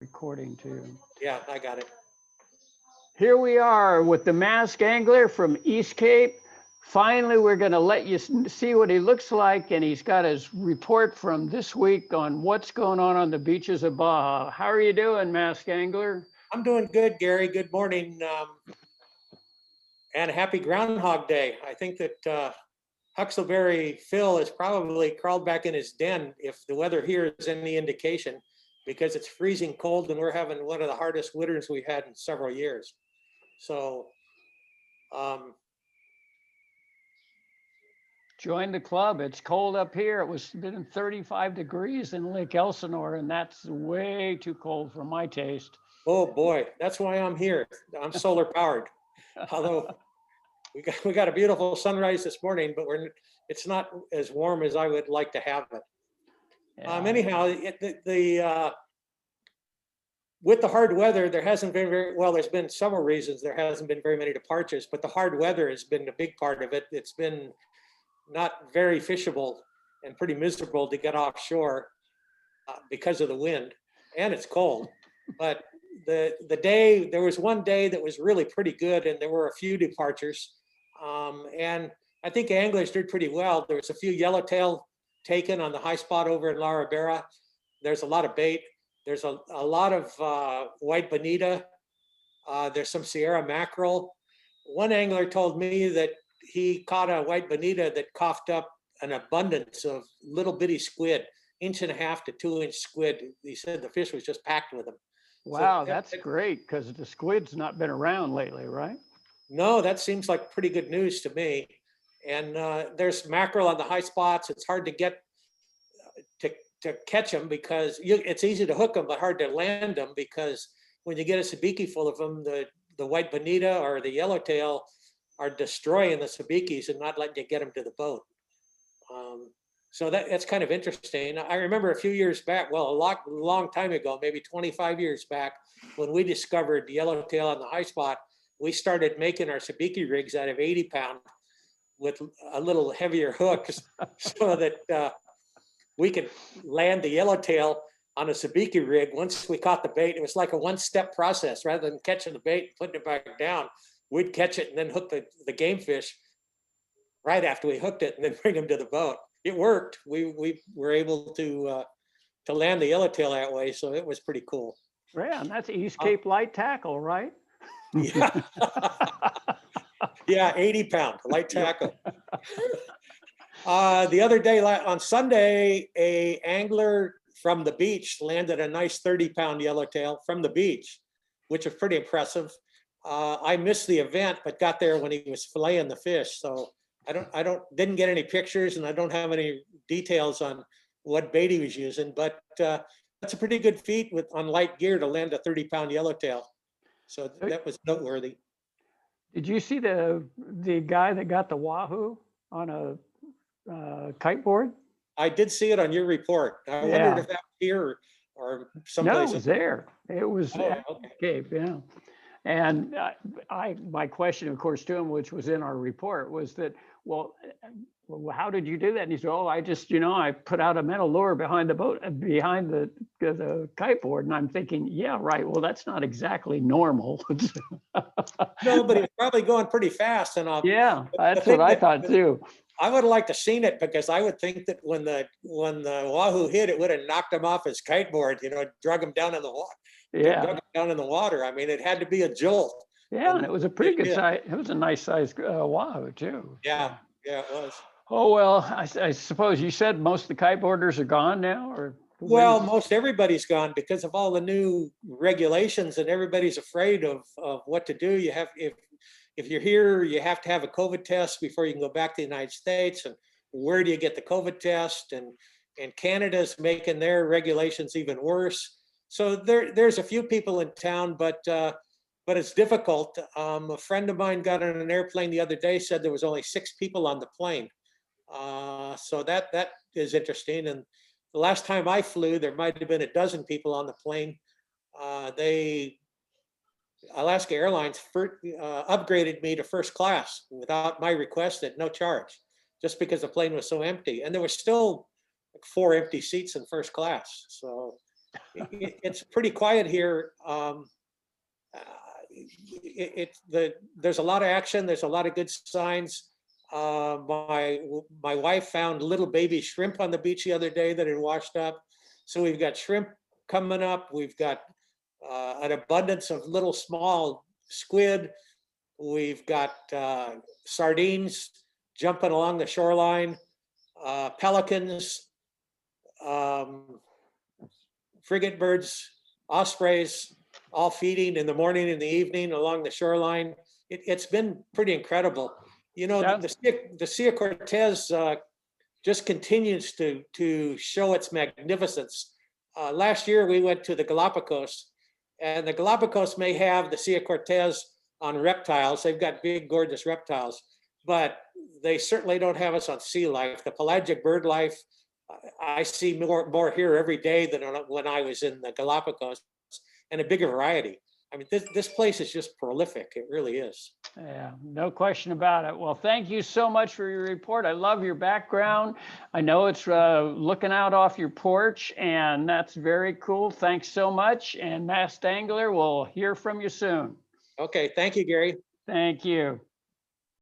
Recording too. Yeah, I got it. Here we are with the masked angler from East Cape. Finally, we're going to let you see what he looks like, and he's got his report from this week on what's going on the beaches of Baja. How are you doing, masked angler? I'm doing good, Gary. Good morning, and happy Groundhog Day. I think that Huxleberry Phil has probably crawled back in his den if the weather here is any indication, because it's freezing cold and we're having one of the hardest winters we've had in several years. So, Join the club. It's cold up here. It was been 35 degrees in Lake Elsinore, and that's way too cold for my taste. oh boy, that's why I'm here. I'm solar powered. Although we got a beautiful sunrise this morning, but it's not as warm as I would like to have it. Yeah. Anyhow, with the hard weather, there hasn't been there's been several reasons there hasn't been very many departures, but the hard weather has been a big part of it. It's been not very fishable and pretty miserable to get offshore because of the wind, and it's cold. But there was one day that was really pretty good, and there were a few departures. And I think anglers did pretty well. There was a few yellowtail taken on the high spot over in La Ribera. There's a lot of bait. There's a lot of white bonita. There's some Sierra mackerel. One angler told me that he caught a white bonita that coughed up an abundance of little bitty squid, 1.5 to 2 inch squid. He said the fish was just packed with them. Wow, so that's great, because the squid's not been around lately, right? No, that seems like pretty good news to me. And there's mackerel on the high spots. It's hard to get to catch them because it's easy to hook them, but hard to land them, because when you get a sabiki full of them, the white bonita or the yellowtail are destroying the sabikis and not letting you get them to the boat. So that's kind of interesting. I remember a few years back, well, a long time ago, maybe 25 years back, when we discovered yellowtail on the high spot, we started making our sabiki rigs out of 80-pound with a little heavier hooks so that we could land the yellowtail on a sabiki rig. Once we caught the bait, it was like a one-step process. Rather than catching the bait and putting it back down, we'd catch it and then hook the game fish right after we hooked it and then bring them to the boat. It worked. We were able to land the yellowtail that way, so it was pretty cool. Yeah, and that's East Cape light tackle, right? Yeah. Yeah, 80-pound light tackle. The other day on Sunday, a angler from the beach landed a nice 30-pound yellowtail from the beach, which was pretty impressive. I missed the event, but got there when he was filleting the fish. So didn't get any pictures, and I don't have any details on what bait he was using, but that's a pretty good feat on light gear to land a 30-pound yellowtail. So that was noteworthy. Did you see the guy that got the wahoo on a kiteboard? I did see it on your report. I wondered if that was here or someplace. No, it was there. It was okay. Cape, yeah. And my question, of course, to him, which was in our report, was that, well, how did you do that? And he said, oh, I just, I put out a metal lure behind the boat, behind the kiteboard. And I'm thinking, yeah, right. Well, that's not exactly normal. No, but he's probably going pretty fast. And yeah, that's what I thought too. I would have liked to seen it, because I would think that when the wahoo hit, it would have knocked him off his kiteboard, drug him down in the water. Yeah, drug him down in the water. I mean, it had to be a jolt. Yeah, and it was a pretty good size. It was a nice size wahoo too. Yeah, it was. Oh well, I suppose you said most of the kiteboarders are gone now, or? Well, most everybody's gone because of all the new regulations, and everybody's afraid of what to do. You have if you're here, you have to have a COVID test before you can go back to the United States. And where do you get the COVID test? And Canada's making their regulations even worse. So there's a few people in town, but it's difficult. A friend of mine got on an airplane the other day, said there was only 6 people on the plane. So that is interesting. And the last time I flew, there might have been a dozen people on the plane. Alaska Airlines upgraded me to first class without my request at no charge, just because the plane was so empty. And there were still like 4 empty seats in first class. So It's pretty quiet here. There's a lot of action. There's a lot of good signs. My wife found little baby shrimp on the beach the other day that had washed up. So we've got shrimp coming up. We've got an abundance of little small squid. We've got sardines jumping along the shoreline, pelicans, frigate birds, ospreys, all feeding in the morning and the evening along the shoreline. It's been pretty incredible. You know, the Sea of Cortez just continues to show its magnificence. Last year we went to the Galapagos, and the Galapagos may have the Sea of Cortez on reptiles. They've got big, gorgeous reptiles, but they certainly don't have us on sea life. The pelagic bird life, I see more here every day than when I was in the Galapagos, and a bigger variety. I mean, this place is just prolific. It really is. Yeah, no question about it. Well, thank you so much for your report. I love your background. I know it's looking out off your porch, and that's very cool. Thanks so much. And Masked Angler, we'll hear from you soon. Okay, thank you, Gary. Thank you.